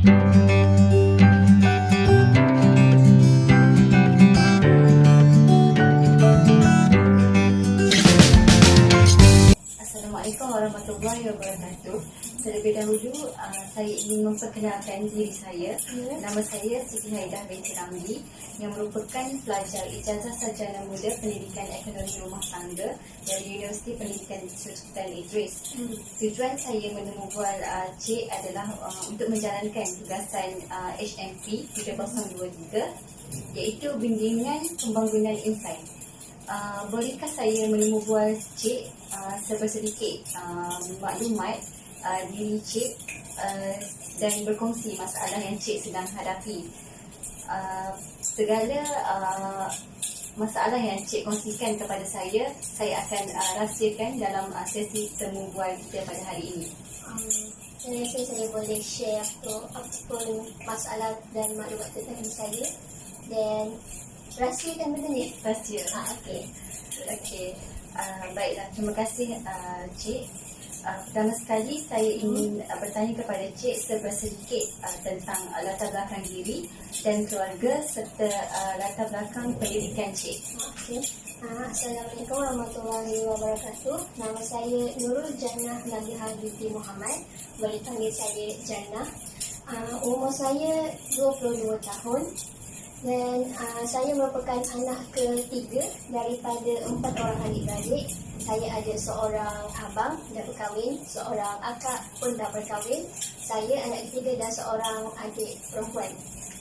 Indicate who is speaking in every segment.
Speaker 1: Assalamualaikum warahmatullahi wabarakatuh. Terlebih dahulu, saya ingin memperkenalkan diri saya. Nama saya Siti Haidah binti Ramli yang merupakan pelajar ijazah sarjana muda Pendidikan Ekonomi Rumah Tangga dari Universiti Pendidikan Sultan Idris. Tujuan saya menemu bual Cik adalah untuk menjalankan tugasan HMP 3023 iaitu Bimbingan Pembangunan Insan. Bolehkah saya menemu bual Cik sedikit maklumat diri Cik dan berkongsi masalah yang Cik sedang hadapi. Segala masalah yang Cik kongsikan kepada saya akan rahsiakan dalam sesi temu bual kita pada hari ini.
Speaker 2: Saya rasa saya boleh share apapun masalah dan maklumat tentang diri saya dan rahsiakan benda ni.
Speaker 1: Rahsia. Okey. Baiklah, terima kasih Cik. Pertama sekali saya ingin bertanya kepada Cik sedikit tentang latar belakang diri dan keluarga serta latar belakang pendidikan Cik.
Speaker 2: Assalamualaikum warahmatullahi wabarakatuh. Nama saya Nurul Jannah Nabihah binti Muhammad. Boleh panggil saya Jannah. Umur saya 22 tahun. Dan saya merupakan anak ketiga daripada 4 orang adik-beradik. Saya ada seorang abang dah berkahwin, seorang akak pun dah berkahwin. Saya anak ketiga dan seorang adik perempuan.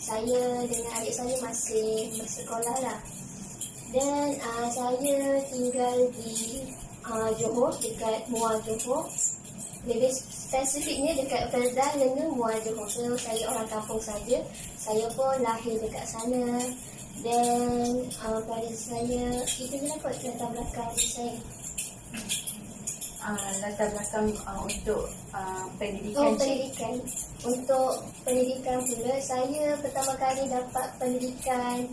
Speaker 2: Saya dengan adik saya masih bersekolah lah. Dan saya tinggal di Johor, dekat Muar Johor. Lebih spesifiknya dekat Felda Lenga Muar Johor. So, saya orang kampung saja. Saya pun lahir dekat sana. Dan pada saya, itu je lah kot latar belakang saya.
Speaker 1: Latar belakang untuk pendidikan Cik.
Speaker 2: Pendidikan. Untuk pendidikan pula, saya pertama kali dapat pendidikan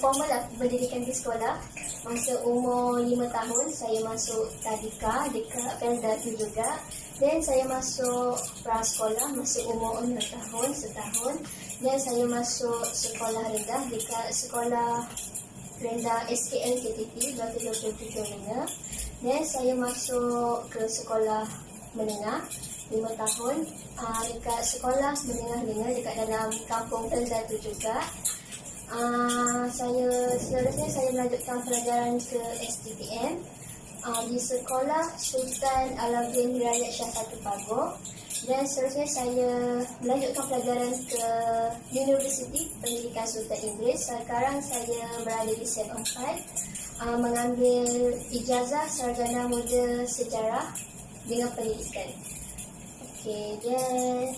Speaker 2: formal lah, pendidikan di sekolah. Masa umur 5 tahun, saya masuk tadika dekat Felda tu juga. Dan saya masuk prasekolah masa umur 6 tahun, setahun. Dan saya masuk sekolah rendah dekat sekolah rendah SKL KTP, Batu 27 Lenga. Dan saya masuk ke sekolah menengah 5 tahun dekat sekolah menengah Lenga dekat dalam kampung Felda tu juga. Seterusnya saya melanjutkan pelajaran ke STPM di sekolah Sultan Alauddin Hidayat Shah 1 Pagoh. Dan seterusnya saya melanjutkan pelajaran ke Universiti Pendidikan Sultan Idris. Sekarang saya berada di SEM 4 mengambil ijazah sarjana muda sejarah dengan pendidikan. Dan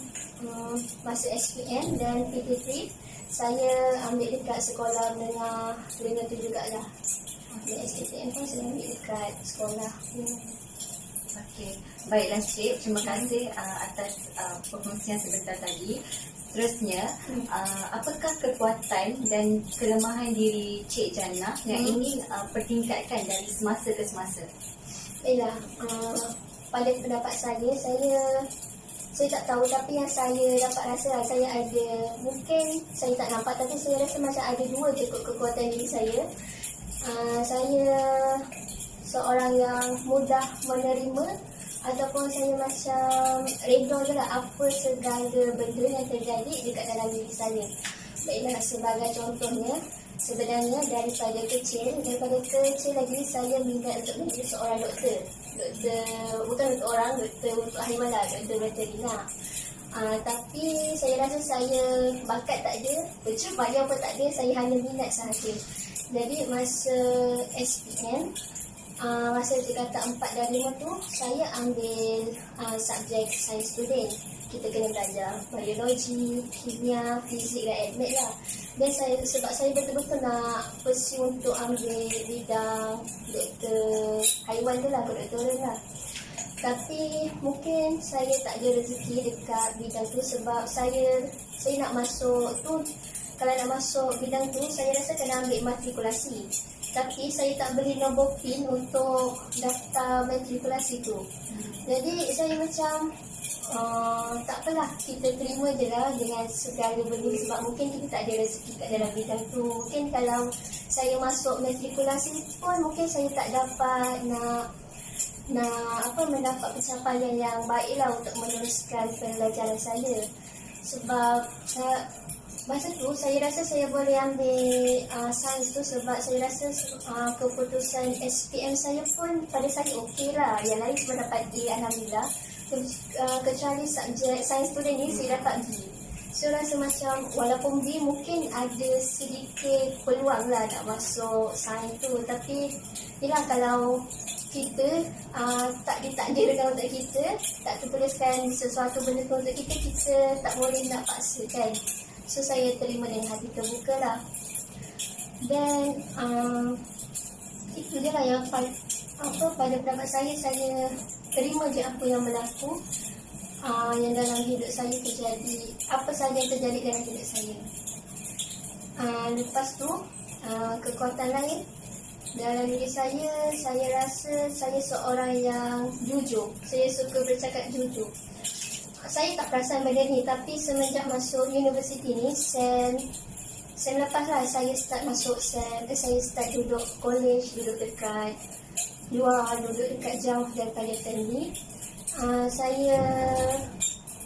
Speaker 2: masa SPM dan PT3 saya ambil dekat sekolah menengah Lenga tu jugalah. Dan SPM pun saya ambil dekat sekolah.
Speaker 1: Baiklah Cik, terima kasih atas perkongsian sebentar tadi. Seterusnya, apakah kekuatan dan kelemahan diri Cik Jannah yang ingin pertingkatkan dari semasa ke semasa?
Speaker 2: Baiklah, pada pendapat saya tak tahu, tapi yang saya dapat rasa saya ada, mungkin saya tak nampak tapi saya rasa macam ada 2 je kekuatan diri saya. Saya seorang yang mudah menerima ataupun saya macam reda je lah apa segala benda yang terjadi dekat dalam diri saya. Baiklah, sebagai contohnya, sebenarnya daripada kecil lagi saya minat untuk menjadi seorang doktor. Bukan untuk orang, doktor untuk haiwan lah, doktor veterina. Tapi saya rasa saya bakat tak ada, pencapaian pun tak ada, saya hanya minat sahaja. Jadi masa SPM, masa tingkatan 4 dan 5 tu, saya ambil subjek sains student. Kita kena belajar biologi, kimia, fizik dan admit lah. Dan sebab saya betul-betul nak pursue untuk ambil bidang doktor haiwan tu lah, kedoktoran lah. Tapi mungkin saya tak ada rezeki dekat bidang tu sebab saya nak masuk tu. Kalau nak masuk bidang tu, saya rasa kena ambil matrikulasi. Tapi saya tak beli nombor PIN untuk daftar matrikulasi tu. Jadi saya macam tak apalah, kita terima je lah dengan segala benda sebab mungkin kita tak ada rezeki kat dalam bidang tu. Mungkin kalau saya masuk matrikulasi pun mungkin saya tak dapat mendapat pencapaian yang baiklah untuk meneruskan pelajaran saya. Sebab masa tu saya rasa saya boleh ambil sains tu sebab saya rasa keputusan SPM saya pun pada saya okey lah. Yang lain semua dapat A, alhamdulillah. Kecuali subjek sains student ni saya dapat B. So rasa macam walaupun B mungkin ada sedikit peluang lah nak masuk sains tu. Tapi yelah, kalau kita tak ditakdirkan untuk kita, tak tertuliskan sesuatu benda tu untuk kita, kita tak boleh nak paksakan. So saya terima dengan hati terbuka lah. Dan itu je lah yang pada pendapat saya terima je apa yang berlaku, yang dalam hidup saya terjadi, apa sahaja yang terjadi dalam hidup saya. Lepas tu kekuatan lain dalam diri saya rasa saya seorang yang jujur. Saya suka bercakap jujur. Saya tak perasan benda ni, tapi semenjak masuk universiti ni, sem lepas lah saya start masuk saya start duduk college, duduk dekat luar, duduk dekat jauh daripada family. Saya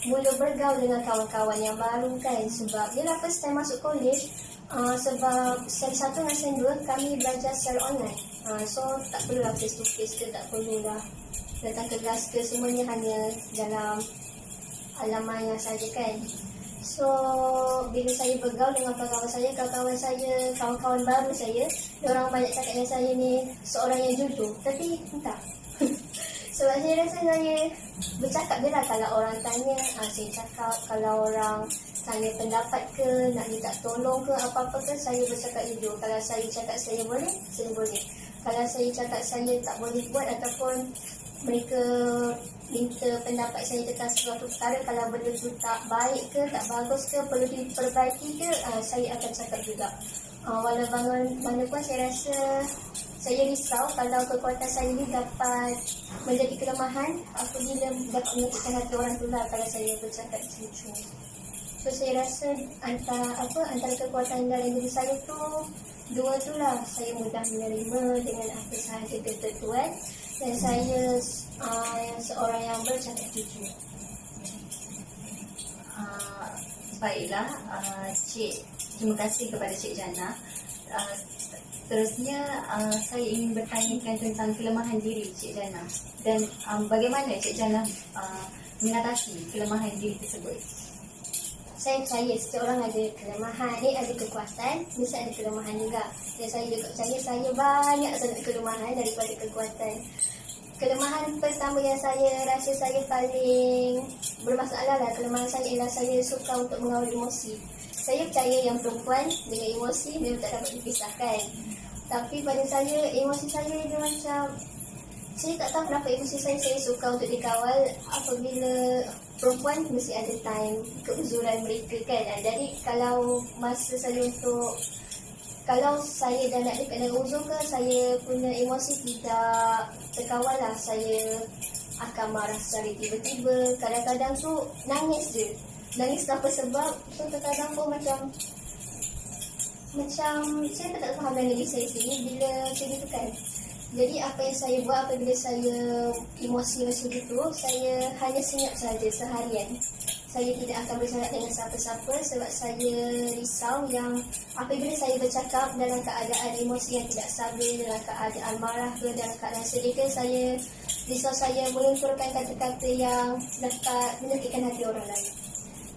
Speaker 2: mula bergaul dengan kawan-kawan yang baru kan, sebab yelah first time masuk college. Sebab sem 1 dan sem 2 kami belajar secara online. So tak perlulah face to face ke, tak perlulah datang ke kelas ke, semuanya hanya dalam alamannya saja kan. So bila saya bergaul dengan kawan-kawan baru saya, diorang banyak cakap dengan saya ni seorang yang jujur. Tapi entah sebab saya rasa saya bercakap je lah. Kalau orang tanya, saya cakap. Kalau orang tanya pendapat ke, nak minta tolong ke, apa-apa ke, saya bercakap jujur. Kalau saya cakap saya boleh, saya boleh. Kalau saya cakap saya tak boleh buat, ataupun mereka minta pendapat saya tentang sesuatu perkara, kalau benda tu tak baik ke, tak bagus ke, perlu diperbaiki ke, saya akan cakap juga. Walaupun mana pun saya rasa saya risau kalau kekuatan saya ni dapat menjadi kelemahan apabila dapat menyakitkan hati orang tu lah kalau saya bercakap jujur. So saya rasa antara kekuatan dalam diri saya tu dua tu lah. Saya mudah menerima dengan apa sahaja ketentuan, dan saya seorang yang bercakap jujur.
Speaker 1: Baiklah, Cik, terima kasih kepada Cik Jannah. Terusnya saya ingin bertanyakan tentang kelemahan diri Cik Jannah, dan bagaimana Cik Jannah mengatasi kelemahan diri tersebut.
Speaker 2: Saya percaya setiap orang ada kelemahan, ada kekuatan, mesti ada kelemahan juga. Dan saya juga percaya saya banyak sangat kelemahan daripada kekuatan. Kelemahan pertama yang saya rasa saya paling bermasalah lah, kelemahan saya ialah saya suka untuk mengawal emosi. Saya percaya yang perempuan dengan emosi memang tak dapat dipisahkan. Tapi pada saya, emosi saya dia macam, saya tak tahu kenapa emosi saya suka untuk dikawal. Apabila perempuan mesti ada time keuzuran mereka kan. Jadi kalau masa saya kalau saya dah nak dekat dengan uzur ke, saya punya emosi tidak terkawal lah. Saya akan marah secara tiba-tiba. Kadang-kadang tu nangis je. Nangis tanpa sebab. So terkadang pun macam saya tak faham dengan diri saya sendiri bila saya gitu kan. Jadi apa yang saya buat apabila saya emosi macam itu, saya hanya senyap saja seharian. Saya tidak akan bercakap dengan siapa-siapa sebab saya risau yang apabila saya bercakap dalam keadaan emosi yang tidak stabil, dalam keadaan marah ke, dalam keadaan sedih ke, saya risau saya melunturkan kata-kata yang dapat menyakitkan hati orang lain.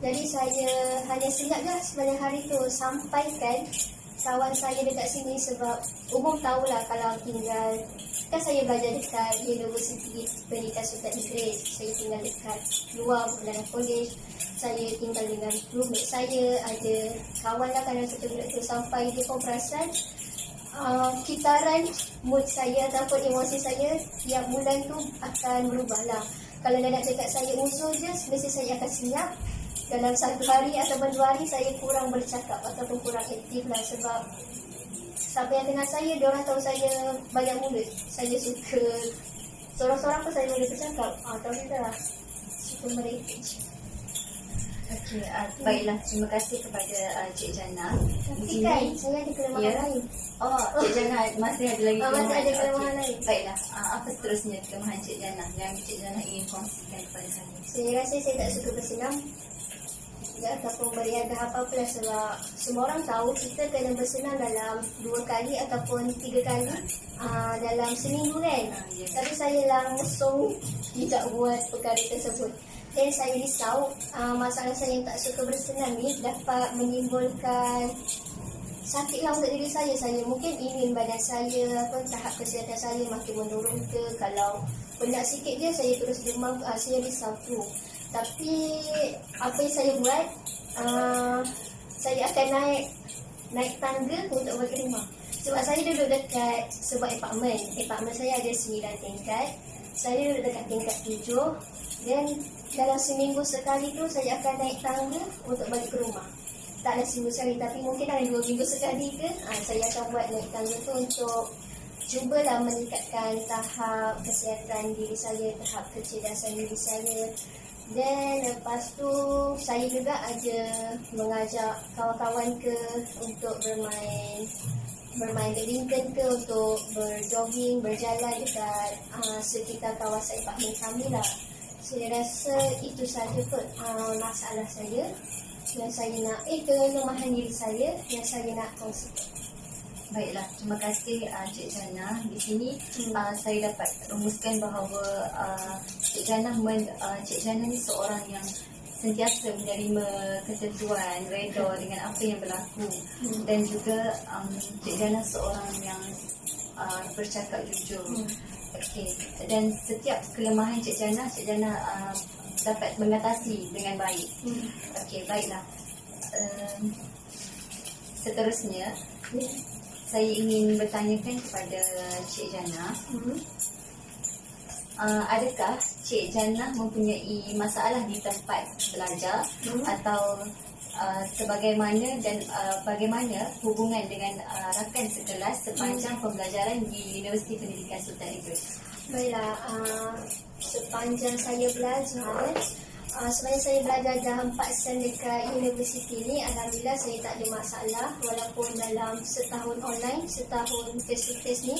Speaker 2: Jadi saya hanya senyap je sepanjang hari tu, sampaikan kawan saya dekat sini sebab umum tahulah kalau tinggal, kan saya belajar dekat Universiti Pendidikan Sultan Idris. Saya tinggal dekat luar, bukan dalam college. Saya tinggal dengan roommate saya, ada kawan lah kadang satu bulan tu, sampai dia pun perasan kitaran mood saya ataupun emosi saya tiap bulan tu akan berubah lah. Kalau dah nak dekat saya usul je, mesti saya akan senyap. Dalam satu hari ataupun 2 hari saya kurang bercakap ataupun kurang aktif lah, sebab siapa yang dengar saya, diorang tahu saya banyak mulut. Saya suka seorang-seorang pun saya boleh bercakap. Tahu kita lah. pemerintah.
Speaker 1: Okey, baiklah, terima kasih kepada Cik Jana.
Speaker 2: Tapi kan saya ada kelemahan
Speaker 1: Ya.
Speaker 2: lain.
Speaker 1: Oh, Cik Jana masih ada lagi
Speaker 2: Masih ada kelemahan
Speaker 1: Okey.
Speaker 2: lain.
Speaker 1: Baiklah, apa seterusnya kelemahan Cik Jana yang Cik Jana ingin kongsikan kepada saya?
Speaker 2: Saya rasa saya tak suka bersenam. Ya, ataupun beriadah apa-apa lah, sebab semua orang tahu kita kena bersenam dalam 2 kali ataupun 3 kali dalam seminggu kan.
Speaker 1: Ya.
Speaker 2: Tapi saya langsung tidak buat perkara tersebut. Dan saya risau masalah saya yang tak suka bersenam ni dapat menimbulkan sakit lah untuk diri saya. Saya mungkin ingin badan saya, tahap kesihatan saya makin menurun ke. Kalau penat sikit je saya terus demam, saya risau tu. Tapi apa yang saya buat, saya akan naik tangga untuk balik rumah. Sebab saya duduk dekat sebuah apartmen. Apartmen saya ada 9 tingkat. Saya duduk dekat tingkat 7. Dan dalam seminggu sekali tu saya akan naik tangga untuk balik ke rumah. Taklah seminggu sekali, tapi mungkin dalam 2 minggu sekali ke, saya akan buat naik tangga tu untuk cubalah meningkatkan tahap kesihatan diri saya, tahap kecerdasan diri saya. Dan lepas tu saya juga ada mengajak kawan-kawan ke untuk bermain badminton ke, untuk berjogging, berjalan dekat sekitar kawasan apartmen kami lah. Saya rasa itu saja kot masalah saya yang saya nak, kelemahan diri saya yang saya nak kongsikan.
Speaker 1: Baiklah, terima kasih Cik Jana. Di sini saya dapat rumuskan bahawa Cik Jana ni seorang yang sentiasa menerima ketentuan, redha dengan apa yang berlaku. Dan juga Cik Jana seorang yang bercakap jujur. Okey, dan setiap kelemahan Cik Jana dapat mengatasi dengan baik. Okey, baiklah. Seterusnya, saya ingin bertanyakan kepada Cik Jana, adakah Cik Jana mempunyai masalah di tempat belajar atau sebagaimana dan bagaimana hubungan dengan rakan sekelas sepanjang pembelajaran di Universiti Pendidikan Sultan Idris?
Speaker 2: Baiklah, sepanjang saya belajar, sebenarnya saya belajar dah 4 sen dekat universiti ni. Alhamdulillah saya tak ada masalah. Walaupun dalam setahun online, setahun face to face ni,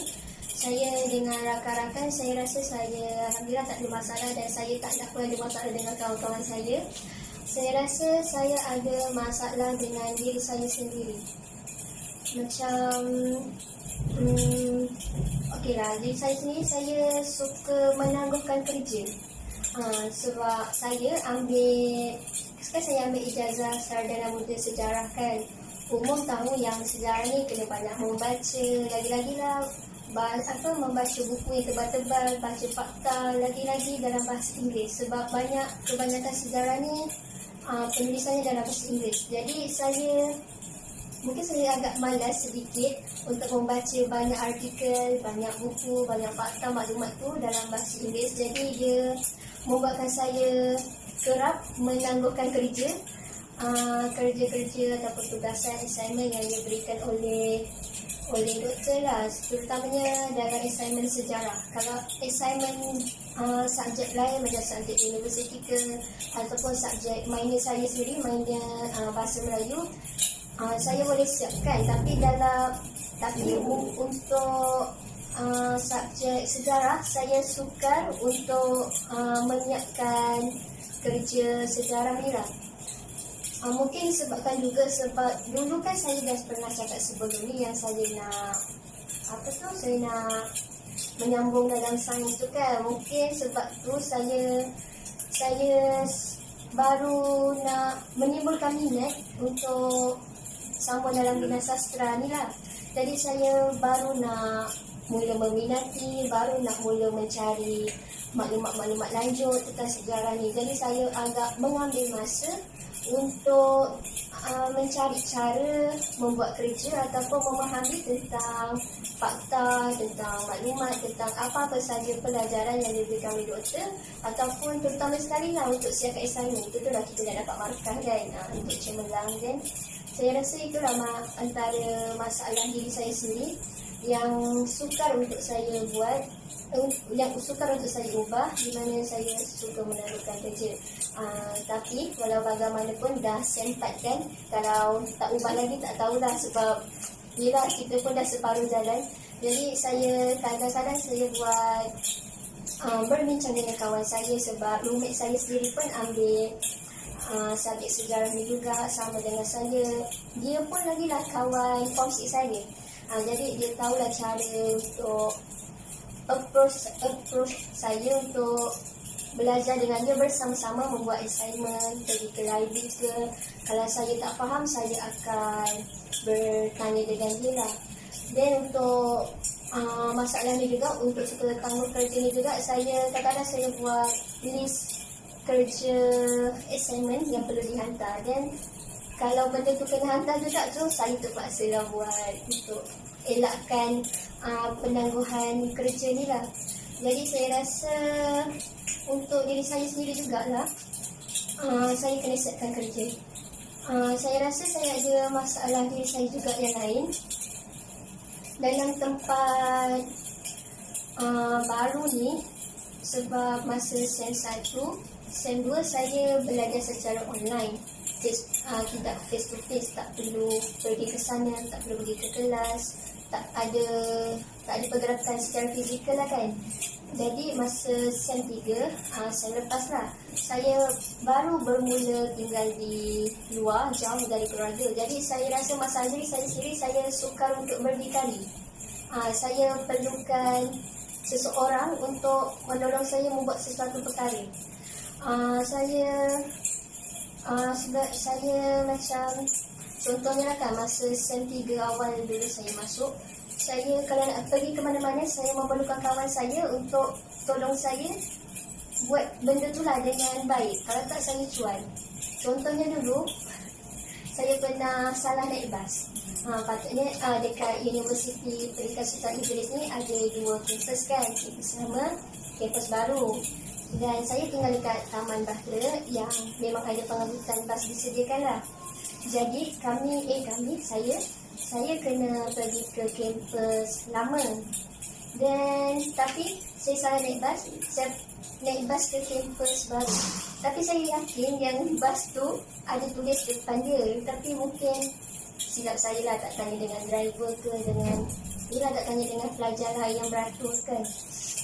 Speaker 2: saya dengan rakan-rakan, saya rasa saya alhamdulillah tak ada masalah. Dan saya tak pun ada masalah dengan kawan-kawan saya. Saya rasa saya ada masalah dengan diri saya sendiri. Macam okeylah, diri saya sendiri, saya suka menangguhkan kerja. Sebab saya ambil ijazah Sarjana Muda Sejarah kan. Umum tahu yang sejarah ni kena banyak membaca, lagi-lagilah membaca buku yang tebal-tebal, baca fakta, lagi-lagi dalam bahasa Inggeris. Sebab kebanyakan sejarah ni penulisannya dalam bahasa Inggeris. Jadi mungkin saya agak malas sedikit untuk membaca banyak artikel, banyak buku, banyak fakta, maklumat tu dalam bahasa Inggeris. Jadi dia membuatkan saya kerap menangguhkan kerja ataupun tugasan assignment yang diberikan oleh doktor lah, terutamanya dalam assignment sejarah. Kalau assignment subjek lain macam subjek universiti ke ataupun subjek minor saya sendiri, minor bahasa Melayu, saya boleh siapkan. Tapi untuk subjek sejarah, saya sukar untuk menyiapkan kerja sejarah ni lah. Mungkin sebab dulu kan saya dah pernah cakap sebelum ni yang saya nak menyambung dalam sains tu kan. Mungkin sebab tu saya baru nak menimbulkan minat untuk sambung dalam bidang sastra ni lah. Jadi saya baru nak mula meminati, baru nak mula mencari maklumat-maklumat lanjut tentang sejarah ni. Jadi saya agak mengambil masa untuk mencari cara membuat kerja ataupun memahami tentang fakta, tentang maklumat, tentang apa-apa saja pelajaran yang diberikan oleh doktor, ataupun terutama sekali lah untuk siapkan assignment. Itulah kita dah dapat markah kan untuk cemerlang. Dan saya rasa itulah antara masalah diri saya sendiri yang sukar untuk saya buat yang sukar untuk saya ubah, di mana saya suka meneruskan kerja. Tapi walau bagaimanapun dah sempat kan, kalau tak ubah lagi tak tahulah, sebab yelah kita pun dah separuh jalan. Jadi saya kadang-kadang saya buat berbincang dengan kawan saya, sebab roommate saya sendiri pun ambil subjek sejarah ni juga sama dengan saya. Dia pun lagi lah kawan form 6 saya. Jadi dia tahulah cara untuk approach saya untuk belajar dengan dia bersama-sama, membuat assignment, pergi ke library ke. Kalau saya tak faham, saya akan bertanya dengan dia lah. Dan untuk masalah ni juga, untuk sekolah tangguh kerja ni juga, saya kadang-kadang saya buat list kerja assignment yang perlu dihantar. Dan kalau benda tu kena hantar juga tu, saya terpaksa lah buat untuk elakkan penangguhan kerja ni lah. Jadi saya rasa untuk diri saya sendiri jugalah, saya kena siapkan kerja. Saya rasa saya ada masalah diri saya juga yang lain. Dalam tempat baru ni, sebab masa SEM 1, SEM 2 saya belajar secara online. Tidak face to face, tak perlu pergi ke sana, tak perlu pergi ke kelas, tak ada pergerakan secara fizikal lah kan. Jadi masa SEM 3, SEM lepas lah, saya baru bermula tinggal di luar, jauh dari keluarga. Jadi saya rasa masalah diri saya sendiri, saya sukar untuk berdikari. Saya perlukan seseorang untuk menolong saya membuat sesuatu perkara. Sebab saya macam, contohnya lah kan, masa SEM 3 awal dulu saya masuk, saya kalau nak pergi ke mana-mana, saya memerlukan kawan saya untuk tolong saya buat benda tu lah dengan baik. Kalau tak, saya cuan. Contohnya dulu, saya pernah salah naik bas. Patutnya dekat Universiti Pendidikan Sultan Idris ni ada 2 kampus kan, kampus lama, kampus baru. Dan saya tinggal dekat Taman Bahtera yang memang ada pengangkutan bas disediakan lah. Jadi saya kena pergi ke kampus lama. Dan tapi saya salah naik bas, saya naik bas ke kampus baru. Tapi saya yakin yang bas tu ada tulis depan dia, tapi mungkin silap saya lah, tak tanya dengan driver ke, tak tanya dengan pelajar lah yang beratur kan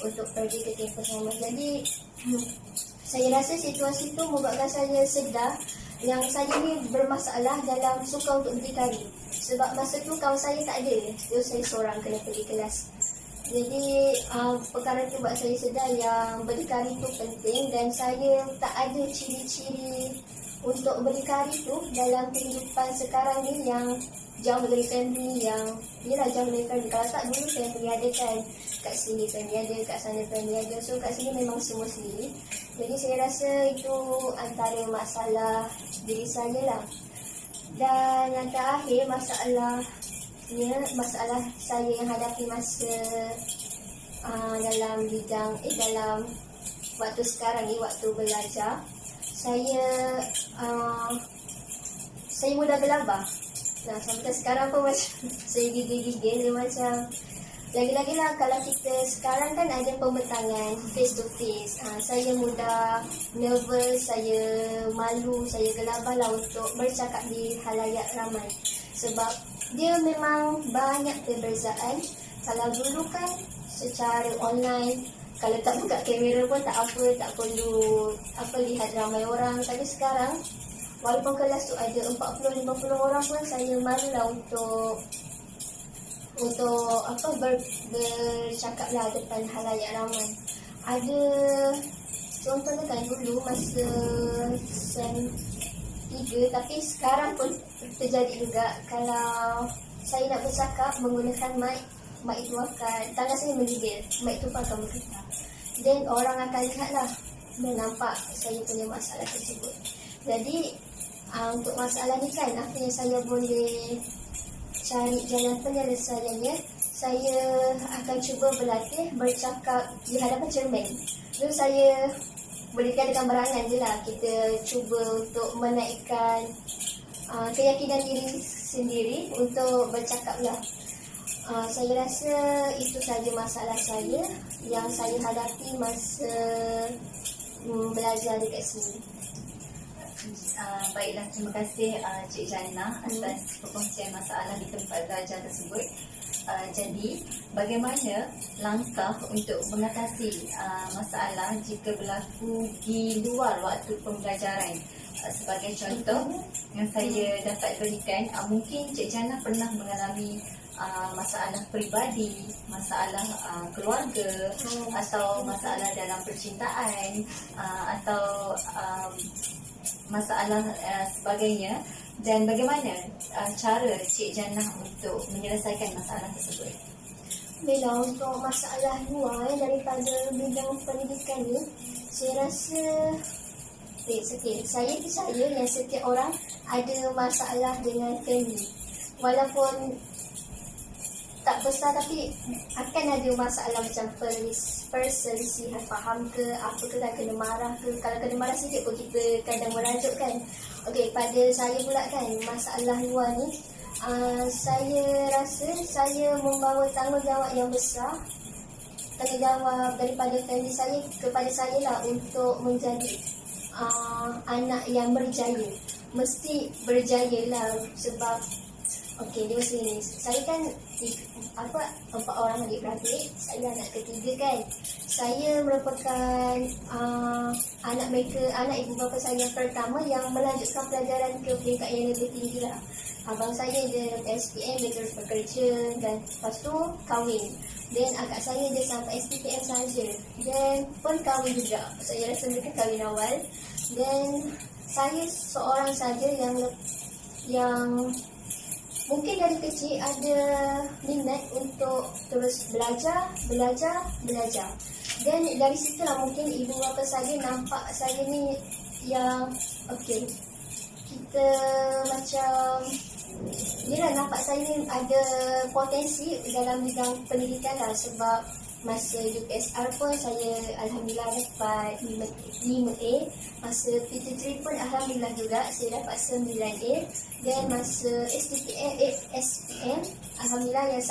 Speaker 2: untuk pergi ke kampus lama. Jadi saya rasa situasi tu membuatkan saya sedar yang saya ni bermasalah dalam suka untuk berdikari. Sebab masa tu kawan saya tak ada, jadi saya seorang kena pergi kelas. Jadi perkara tu buat saya sedar yang berdikari tu penting, dan saya tak ada ciri-ciri untuk berdikari tu dalam kehidupan sekarang ni yang jauh dari family, yang jauh dari family. Kalau tak, dulu family ada kan, kat sini family ada, kat sana family ada. So kat sini memang semua sendiri. Jadi saya rasa itu antara masalah diri saya lah. Dan yang terakhir, masalah saya yang hadapi masa dalam bidang dalam waktu sekarang ni, waktu belajar, saya mudah gelabah. Sampai sekarang pun macam saya gigil-gigil, dia macam lagi-lagi lah kalau kita sekarang kan ada pembentangan face to face. Saya mudah nervous, saya malu, saya gelabah lah untuk bercakap di halayak ramai. Sebab dia memang banyak perbezaan. Kalau dulu kan secara online, kalau tak buka kamera pun tak apa, tak perlu lihat ramai orang. Tapi sekarang, walaupun kelas tu ada 40-50 orang pun, saya malu lah untuk bercakap lah depan halayak ramai. Ada contohnya kan dulu masa SEM 3, tapi sekarang pun terjadi juga. Kalau saya nak bercakap menggunakan mic itu akan, tangan saya menggigil, mic itu pun akan bergetar. Dan orang akan lihat lah dan nampak saya punya masalah tersebut. Jadi untuk masalah ni kan, apa yang saya boleh cari jalan penyelesaiannya, saya akan cuba berlatih bercakap di hadapan cermin. Lalu saya boleh katakan berangan je lah, kita cuba untuk menaikkan keyakinan diri sendiri untuk bercakap lah. Saya rasa itu saja masalah saya yang saya hadapi masa belajar dekat sini.
Speaker 1: Baiklah, terima kasih Cik Jannah atas perkongsian masalah di tempat belajar tersebut. Jadi, bagaimana langkah untuk mengatasi masalah jika berlaku di luar waktu pembelajaran? Sebagai contoh yang saya dapat berikan, mungkin Cik Jannah pernah mengalami masalah peribadi, masalah keluarga, atau masalah dalam percintaan, atau masalah sebagainya. Dan bagaimana cara Cik Jannah untuk menyelesaikan masalah tersebut?
Speaker 2: Bila untuk masalah luar daripada bidang pendidikan ni, saya rasa saya percaya yang setiap orang ada masalah dengan family. Walaupun tak besar tapi akan ada masalah macam perselisihan faham ke, apa ke, kan kena marah ke. Kalau kena marah sikit pun kita kadang merajuk kan. Okey, pada saya pula kan, masalah luar ni saya rasa saya membawa tanggungjawab yang besar, tanggungjawab daripada family saya kepada saya lah untuk menjadi anak yang berjaya. Mesti berjaya lah sebab okey, dia macam ni. Saya kan 4 orang adik-beradik. Saya anak ketiga kan. Saya merupakan anak ibu bapa saya yang pertama yang melanjutkan pelajaran ke peringkat yang lebih tinggi lah. Abang saya dia SPM, dia terus bekerja dan lepas tu kahwin. Dan akak saya dia sampai SPTM saja. Dan pun kahwin juga. Saya rasa mereka kahwin awal. Dan saya seorang saja yang mungkin dari kecil ada minat untuk terus belajar. Dan dari situlah mungkin ibu bapa saya nampak saya ni yang okey, kita macam dia nampak saya ni ada potensi dalam bidang pendidikan lah. Sebab masa UPSR pun saya alhamdulillah dapat 5A. Masa PT3 pun alhamdulillah juga saya dapat 9A. Dan masa SPM alhamdulillah yang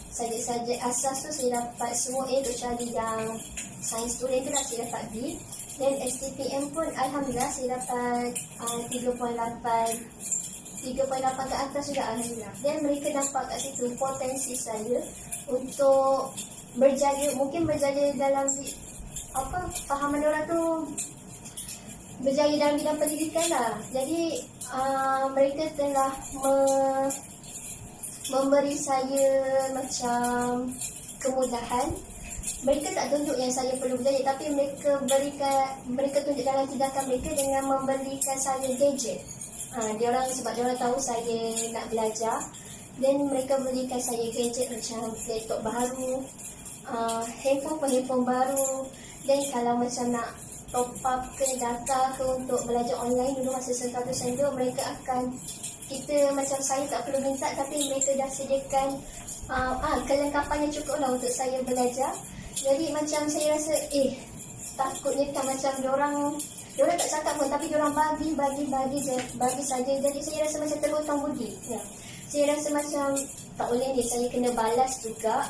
Speaker 2: subjek asas tu saya dapat semua A kecuali yang sains student tu lah saya dapat B. Dan STPM pun alhamdulillah saya dapat 3.8 ke atas juga alhamdulillah. Dan mereka nampak kat situ potensi saya untuk berjaya, mungkin berjaya dalam fahaman orang tu berjaya dalam bidang pendidikan lah. Jadi mereka telah memberi saya macam kemudahan. Mereka tak tunjuk yang saya perlu berjaya, tapi mereka tunjuk dalam tindakan mereka dengan memberikan saya gadget. Sebab diorang tahu saya nak belajar, dan mereka berikan saya gadget macam laptop baru, handphone baru. Dan kalau macam nak top up ke data ke untuk belajar online dulu masa satu sendok, mereka akan macam saya tak perlu minta, tapi mereka dah sediakan kelengkapan yang cukup lah untuk saya belajar. Jadi macam saya rasa takutnya kan macam diorang tak cakap pun, tapi diorang bagi saja. Jadi saya rasa macam terhutang budi ya. Saya rasa macam tak boleh ni, saya kena balas juga.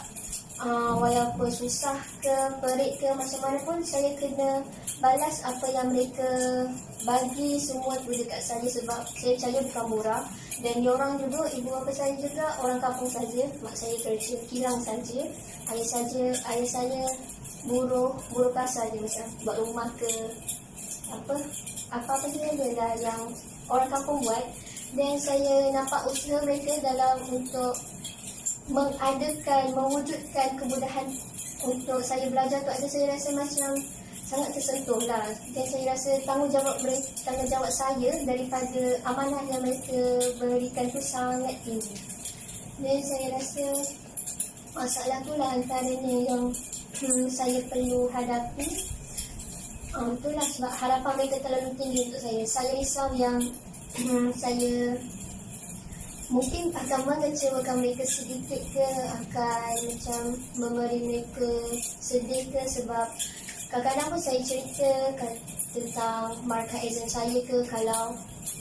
Speaker 2: Walaupun susah ke, perik ke, macam mana pun saya kena balas apa yang mereka bagi semua tu dekat saya. Sebab saya percaya bukan murah. Dan diorang juga, ibu bapa saya juga orang kampung saja. Mak saya kerja kilang saja. Ayah saya buruh kasar je, macam buat rumah ke apa-apa dia lah yang orang kampung buat. Dan saya nampak usaha mereka dalam untuk mewujudkan kemudahan untuk saya belajar tu ada. Saya rasa macam sangat tersentuh lah. Dan saya rasa tanggungjawab saya daripada amanah yang mereka berikan tu sangat tinggi. Dan saya rasa masalah tu lah antaranya yang saya perlu hadapi. Itulah sebab harapan mereka terlalu tinggi untuk saya. Saya risau yang saya mungkin akan mengecewakan mereka sedikit ke, akan macam memberi mereka sedih ke. Sebab kadang-kadang pun saya cerita tentang markah exam saya ke, kalau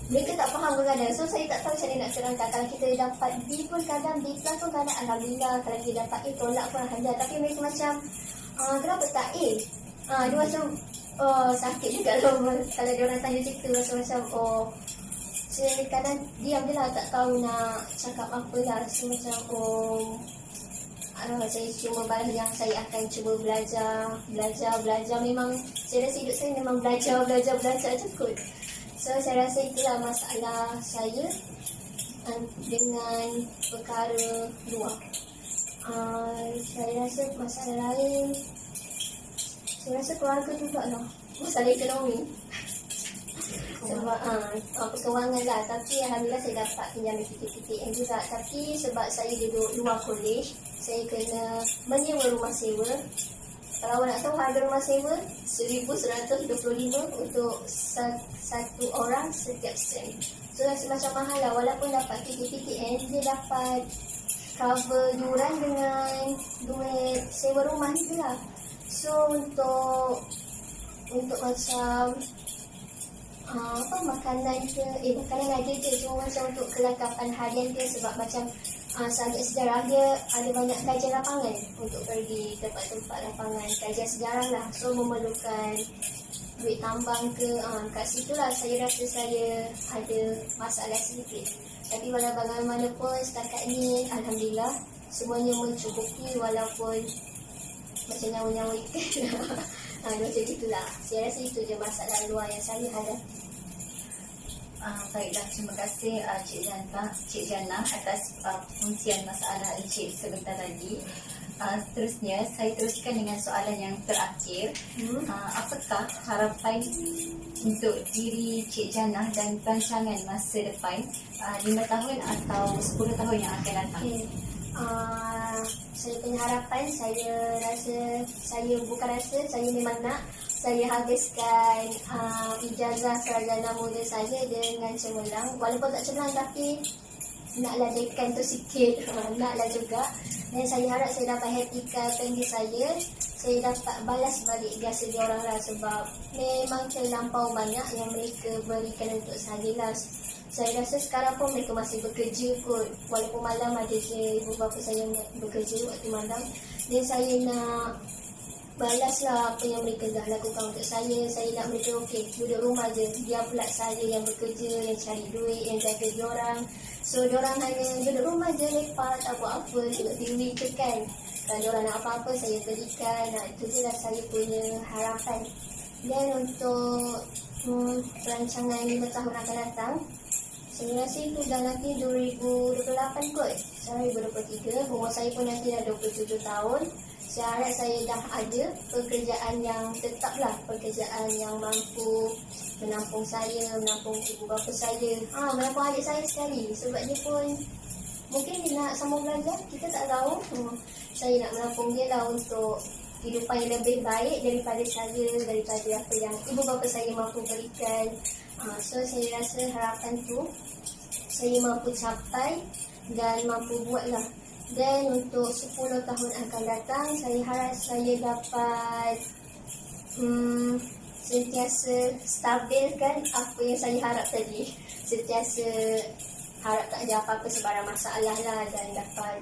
Speaker 2: mereka tak faham kadang. So saya tak tahu macam mana nak terangkan. Kalau kita dapat B pun kadang, B plus pun kadang alhamdulillah. Kalau kita dapat A, tolak pun alhamdulillah. Tapi mereka macam kenapa tak A? Dia macam sakit juga kalau dia orang tanya cerita macam saya kadang diam je lah, tak tahu nak cakap apa lah. So macam saya cuma balas yang saya akan cuba belajar. Memang saya rasa hidup saya memang belajar je kot. So saya rasa itulah masalah saya dengan perkara luar. Saya rasa masalah lain, saya rasa keluarga juga lah, masalah ekonomi. Sebab kewangan lah. Tapi alhamdulillah saya dapat pinjaman PTPTN juga. Tapi sebab saya duduk luar college, saya kena menyewa rumah sewa. Kalau awak nak tahu harga rumah sewa RM1,125 untuk satu orang setiap sen. So rasa macam mahal lah. Walaupun dapat PTPTN, dia dapat cover yuran dengan duit sewa rumah ni lah. So untuk macam makanan ke, makanan ada je, cuma macam untuk kelengkapan harian dia. Sebab macam subjek sejarah dia ada banyak kajian lapangan untuk pergi tempat-tempat lapangan kajian sejarah lah. So memerlukan duit tambang ke, kat situ lah saya rasa saya ada masalah sedikit. Tapi walau bagaimanapun setakat ni alhamdulillah semuanya mencukupi, walaupun macam nyawa-nyawa ikan. Macam itulah. Saya rasa itu je masalah luar yang saya hadapi.
Speaker 1: Baiklah, terima kasih Cik Jannah atas perkongsian masalah Encik sebentar lagi. Seterusnya, saya teruskan dengan soalan yang terakhir. Apakah harapan untuk diri Cik Jannah dan rancangan masa depan 5 tahun atau 10 tahun yang akan datang?
Speaker 2: Saya punya harapan, saya memang nak saya habiskan ijazah sarjana muda saya dengan cemerlang. Walaupun tak cemerlang tapi naklah jadikan tu sikit, naklah juga. Dan saya harap saya dapat happykan family saya dapat balas balik biasa diorang lah. Sebab memang terlampau banyak yang mereka berikan untuk saya lah. Saya rasa sekarang pun mereka masih bekerja kot. Walaupun malam ada je ibu bapa saya bekerja waktu malam. Dan saya nak balas lah apa yang mereka dah lakukan untuk saya. Saya nak mereka duduk rumah je. Biar pula saya yang bekerja, yang cari duit, yang jaga diorang. So diorang hanya duduk rumah je, lepak, tak buat apa, tengok TV ke kan. Kalau diorang nak apa-apa saya berikan. Itu je lah saya punya harapan. Dan untuk perancangan 5 tahun akan datang, saya rasa itu dah nanti 2028 kot. Sekarang 2023, umur saya pun nanti dah 27 tahun. Saya harap saya dah ada pekerjaan yang tetap lah. Pekerjaan yang mampu menampung saya, menampung ibu bapa saya, menampung adik saya sekali. Sebab dia pun mungkin dia nak sambung belajar, kita tak tahu. Saya nak menampung dia lah untuk kehidupan yang lebih baik daripada saya, daripada apa yang ibu bapa saya mampu berikan. So saya rasa harapan tu saya mampu capai dan mampu buat lah. Dan untuk 10 tahun akan datang, saya harap saya dapat sentiasa stabilkan apa yang saya harap tadi. Sentiasa harap tak ada apa-apa sebarang masalah lah, dan dapat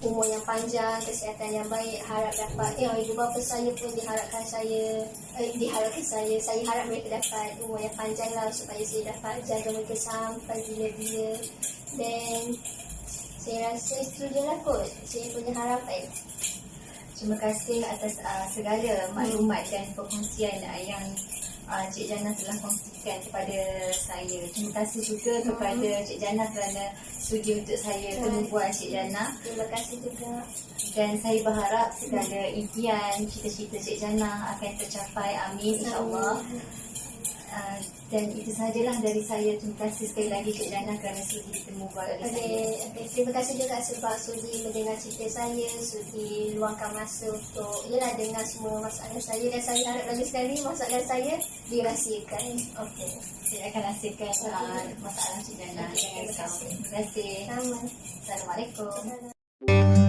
Speaker 2: umur yang panjang, kesihatan yang baik. Harap dapat ibu bapa saya pun diharapkan saya harap mereka dapat umur yang panjang lah, supaya saya dapat jaga mereka sampai bila-bila. Dan saya rasa itu je lah kot saya punya harapan.
Speaker 1: Terima kasih atas segala maklumat dan perkongsian yang Cik Jannah telah kongsikan kepada saya. Terima kasih juga kepada Cik Jannah kerana sudi untuk saya buat Cik Jannah.
Speaker 2: Terima kasih juga.
Speaker 1: Dan saya berharap segala impian, cita-cita Cik Jannah akan tercapai. Amin, insyaAllah. Dan itu sahajalah dari saya. Terima kasih sekali lagi Cik Jannah kerana sudi bertemu oleh saya.
Speaker 2: Terima kasih juga sebab sudi mendengar cerita saya, sudi luangkan masa untuk dengar semua masalah saya. Dan saya harap lagi sekali masalah saya dirahsiakan.
Speaker 1: Saya akan rahsiakan masalah Cik Jannah.
Speaker 2: Terima kasih.
Speaker 1: Terima kasih.
Speaker 2: Sama.
Speaker 1: Assalamualaikum.
Speaker 2: Sama.